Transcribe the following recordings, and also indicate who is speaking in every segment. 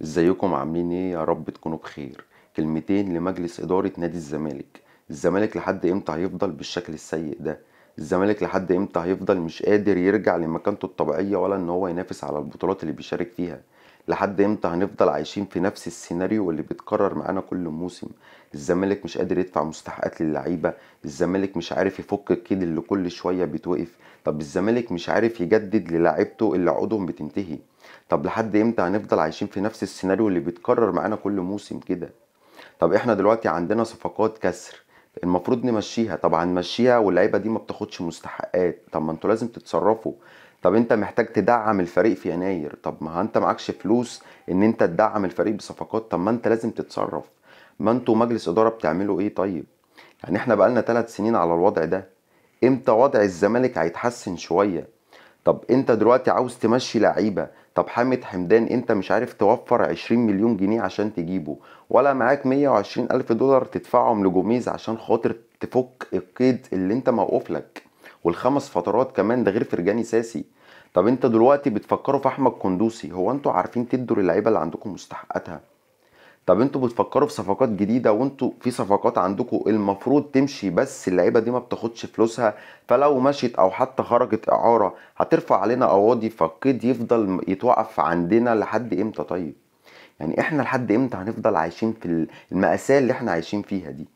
Speaker 1: ازيكم عاملين ايه؟ يا رب تكونوا بخير. كلمتين لمجلس إدارة نادي الزمالك. الزمالك لحد امتى هيفضل بالشكل السيء ده؟ الزمالك لحد امتى هيفضل مش قادر يرجع لمكانته الطبيعية ولا ان هو ينافس على البطولات اللي بيشارك فيها؟ لحد امتى هنفضل عايشين في نفس السيناريو اللي بيتكرر معانا كل موسم؟ الزمالك مش قادر يدفع مستحقات للعيبة. الزمالك مش عارف يفك الكيد اللي كل شوية بيتوقف. طب الزمالك مش عارف يجدد للاعيبته اللي عقودهم بتنتهي. طب لحد امتى هنفضل عايشين في نفس السيناريو اللي بيتكرر معانا كل موسم كده؟ طب احنا دلوقتي عندنا صفقات كسر، المفروض نمشيها. طبعا نمشيها واللعيبه دي ما بتاخدش مستحقات. طب ما انتوا لازم تتصرفوا. طب انت محتاج تدعم الفريق في يناير. طب ما انت معكش فلوس ان انت تدعم الفريق بصفقات. طب ما انت لازم تتصرف. ما انتوا مجلس اداره بتعملوا ايه طيب؟ يعني احنا بقالنا 3 سنين على الوضع ده. امتى وضع الزمالك هيتحسن شويه؟ طب انت دلوقتي عاوز تمشي لعيبة. طب حامد حمدان انت مش عارف توفر 20 مليون جنيه عشان تجيبه، ولا معاك 120 ألف دولار تدفعهم لجوميز عشان خاطر تفك القيد اللي انت موقف لك، والخمس فترات كمان، ده غير فرجاني ساسي. طب انت دلوقتي بتفكروا في احمد قندوسي. هو انتوا عارفين تدوا للعيبة اللي عندكم مستحقاتها؟ طب انتوا بتفكروا في صفقات جديدة وانتوا في صفقات عندكم المفروض تمشي بس اللعيبة دي ما بتاخدش فلوسها. فلو مشيت او حتى خرجت اعارة هترفع علينا قواضي، فالقيد يفضل يتوقف عندنا لحد امتى طيب؟ يعني احنا لحد امتى هنفضل عايشين في المأساة اللي احنا عايشين فيها دي؟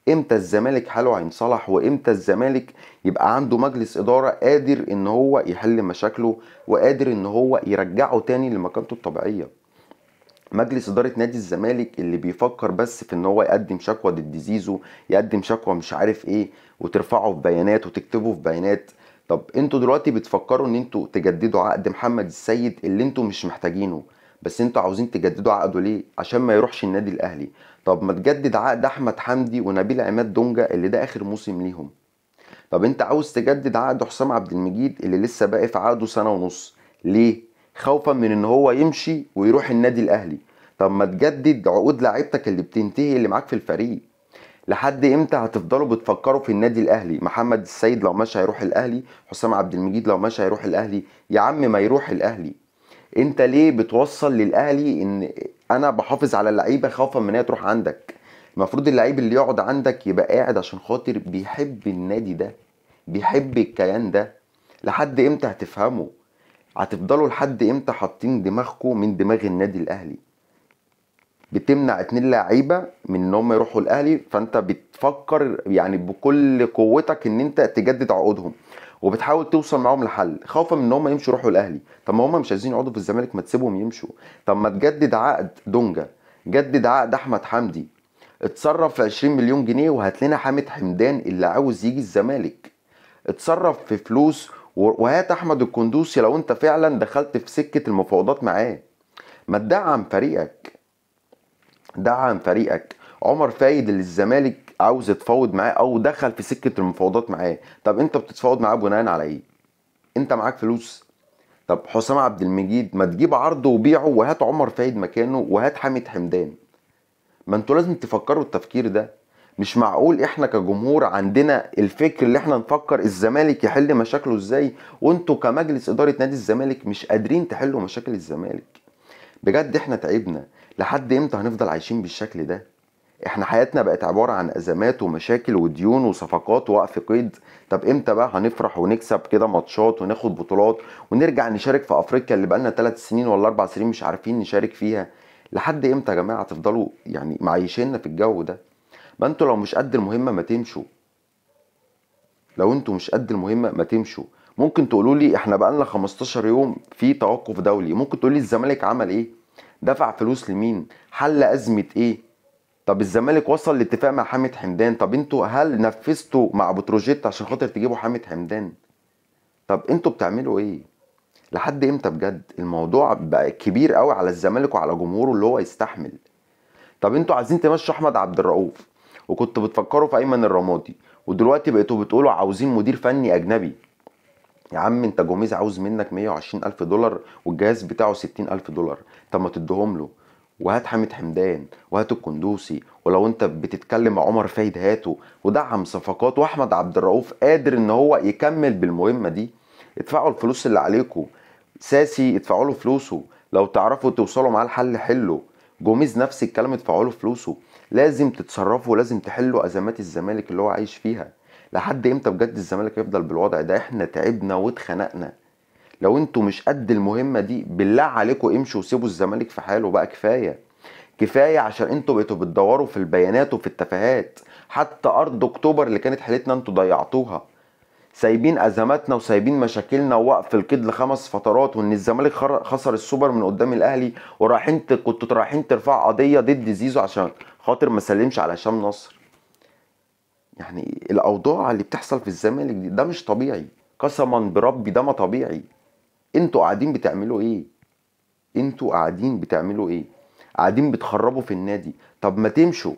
Speaker 1: امتى الزمالك حاله هينصلح؟ وامتى الزمالك يبقى عنده مجلس ادارة قادر ان هو يحل مشاكله وقادر ان هو يرجعه تاني لمكانته الطبيعية؟ مجلس إدارة نادي الزمالك اللي بيفكر بس في ان هو يقدم شكوى ضد زيزو، يقدم شكوى مش عارف ايه، وترفعه في بيانات وتكتبه في بيانات. طب انتوا دلوقتي بتفكروا ان انتوا تجددوا عقد محمد السيد اللي انتوا مش محتاجينه، بس انتوا عاوزين تجددوا عقده ليه؟ عشان ما يروحش النادي الاهلي. طب ما تجدد عقد احمد حمدي ونبيل عماد دونجا اللي ده اخر موسم ليهم. طب انت عاوز تجدد عقد حسام عبد المجيد اللي لسه باقي في عقده سنة ونص. ليه؟ خوفا من ان هو يمشي ويروح النادي الاهلي. طب ما تجدد عقود لعيبتك اللي بتنتهي اللي معاك في الفريق. لحد امتى هتفضلوا بتفكروا في النادي الاهلي؟ محمد السيد لو مشى هيروح الاهلي، حسام عبد المجيد لو مشى هيروح الاهلي. يا عم ما يروح الاهلي. انت ليه بتوصل للاهلي ان انا بحافظ على اللعيبه خوفا من ان هي تروح عندك؟ المفروض اللعيب اللي يقعد عندك يبقى قاعد عشان خاطر بيحب النادي ده، بيحب الكيان ده. لحد امتى هتفهموا؟ هتفضلوا لحد امتى حاطين دماغكم من دماغ النادي الاهلي؟ بتمنع 2 لعيبه من ان هم يروحوا الاهلي، فانت بتفكر يعني بكل قوتك ان انت تجدد عقودهم، وبتحاول توصل معاهم لحل خوفا من ان هم يمشوا يروحوا الاهلي. طب ما هم مش عايزين يقعدوا في الزمالك، ما تسيبهم يمشوا. طب ما تجدد عقد دونجا، جدد عقد احمد حمدي، اتصرف في 20 مليون جنيه وهات لنا حامد حمدان اللي عاوز يجي الزمالك. اتصرف في فلوس وهات احمد القندوسي لو انت فعلا دخلت في سكة المفاوضات معاه. ما تدعم فريقك، دعم فريقك. عمر فايد اللي الزمالك عاوز يتفاوض معاه او دخل في سكة المفاوضات معاه. طب انت بتتفاوض معاه بناء على ايه؟ انت معاك فلوس؟ طب حسام عبد المجيد ما تجيب عرضه وبيعه وهات عمر فايد مكانه وهات حامد حمدان. ما انتوا لازم تفكروا التفكير ده. مش معقول احنا كجمهور عندنا الفكر اللي احنا نفكر الزمالك يحل مشاكله ازاي، وانتوا كمجلس ادارة نادي الزمالك مش قادرين تحلوا مشاكل الزمالك. بجد احنا تعبنا. لحد امتى هنفضل عايشين بالشكل ده؟ احنا حياتنا بقت عبارة عن ازمات ومشاكل وديون وصفقات ووقف قيد. طب امتى بقى هنفرح ونكسب كده ماتشات وناخد بطولات ونرجع نشارك في افريقيا اللي بقالنا 3 سنين ولا 4 سنين مش عارفين نشارك فيها؟ لحد امتى يا جماعة هتفضلوا يعني معيشيننا في الجو ده؟ ما انتوا لو مش قد المهمة ما تمشوا. لو انتوا مش قد المهمة ما تمشوا. ممكن تقولوا لي احنا بقالنا 15 يوم في توقف دولي، ممكن تقولوا لي الزمالك عمل ايه؟ دفع فلوس لمين؟ حل ازمة ايه؟ طب الزمالك وصل لاتفاق مع حامد حمدان. طب انتوا هل نفذتوا مع بتروجيت عشان خاطر تجيبوا حامد حمدان؟ طب انتوا بتعملوا ايه؟ لحد امتى بجد؟ الموضوع بقى كبير قوي على الزمالك وعلى جمهوره اللي هو يستحمل. طب انتوا عايزين تمشوا احمد عبد الرؤوف، وكنتوا بتفكروا في ايمن الرمادي، ودلوقتي بقيتوا بتقولوا عاوزين مدير فني اجنبي. يا عم انت جوميز عاوز منك 120 الف دولار والجهاز بتاعه 60 الف دولار. طب ما تديهم له، وهات حامد حمدان وهات القندوسي، ولو انت بتتكلم مع عمر فايد هاته، ودعم صفقات، واحمد عبد الرؤوف قادر ان هو يكمل بالمهمة دي. ادفعوا الفلوس اللي عليكم. ساسي ادفعوا له فلوسه. لو تعرفوا توصلوا معاه لحل حلوا. جوميز نفس الكلام، ادفعوا له فلوسه. لازم تتصرفوا ولازم تحلوا ازمات الزمالك اللي هو عايش فيها. لحد امتى بجد الزمالك هيفضل بالوضع ده؟ احنا تعبنا واتخنقنا. لو انتوا مش قد المهمة دي بالله عليكم امشوا وسيبوا الزمالك في حاله بقى. كفاية كفاية، عشان انتوا بقيتوا بتدوروا في البيانات وفي التفاهات. حتى ارض اكتوبر اللي كانت حيلتنا انتوا ضيعتوها. سايبين ازماتنا وسايبين مشاكلنا ووقف القيد ل5 فترات، وان الزمالك خسر السوبر من قدام الاهلي، ورايحين كنتوا رايحين ترفعوا قضيه ضد زيزو عشان خاطر ما سلمش على هشام نصر. يعني الاوضاع اللي بتحصل في الزمالك دي ده مش طبيعي. قسما بربي ده ما طبيعي. انتوا قاعدين بتعملوا ايه؟ انتوا قاعدين بتعملوا ايه؟ قاعدين بتخربوا في النادي. طب ما تمشوا.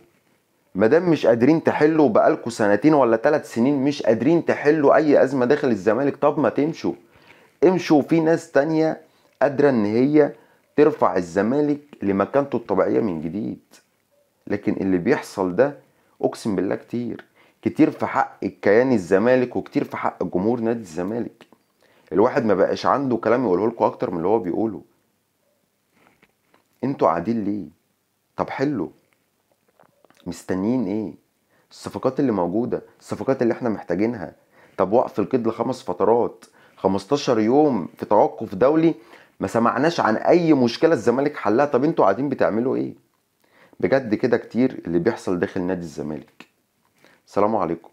Speaker 1: مادام مش قادرين تحلوا بقالكوا 2 ولا 3 سنين مش قادرين تحلوا اي ازمه داخل الزمالك، طب ما تمشوا. امشوا. في ناس تانية قادرة ان هي ترفع الزمالك لمكانته الطبيعية من جديد. لكن اللي بيحصل ده اقسم بالله كتير كتير في حق الكيان الزمالك وكتير في حق جمهور نادي الزمالك. الواحد ما بقاش عنده كلام يقوله لكم اكتر من اللي هو بيقوله. انتوا قاعدين ليه؟ طب حلوا. مستنيين ايه؟ الصفقات اللي موجودة، الصفقات اللي احنا محتاجينها. طب وقف القيد ل5 فترات، 15 يوم في توقف دولي، ما سمعناش عن اي مشكلة الزمالك حلها. طب انتوا قاعدين بتعملوا ايه؟ بجد كده كتير اللي بيحصل داخل نادي الزمالك. السلام عليكم.